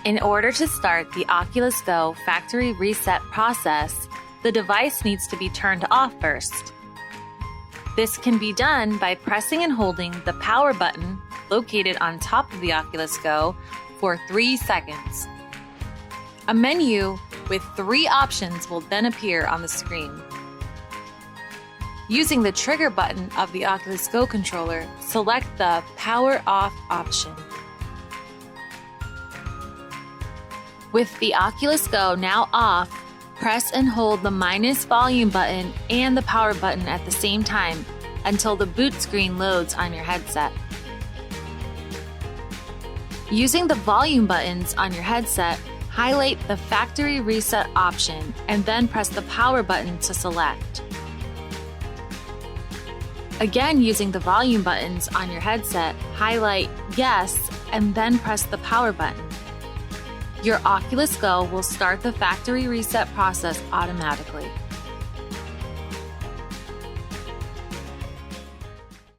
In order to start the Oculus Go factory reset process, the device needs to be turned off first. This can be done by pressing and holding the power button located on top of the Oculus Go for 3 seconds. A menu with 3 options will then appear on the screen. Using the trigger button of the Oculus Go controller, select the Power Off option. With the Oculus Go now off, press and hold the minus volume button and the power button at the same time until the boot screen loads on your headset. Using the volume buttons on your headset, highlight the factory reset option and then press the power button to select. Again, using the volume buttons on your headset, highlight Yes and then press the power button. Your Oculus Go will start the factory reset process automatically.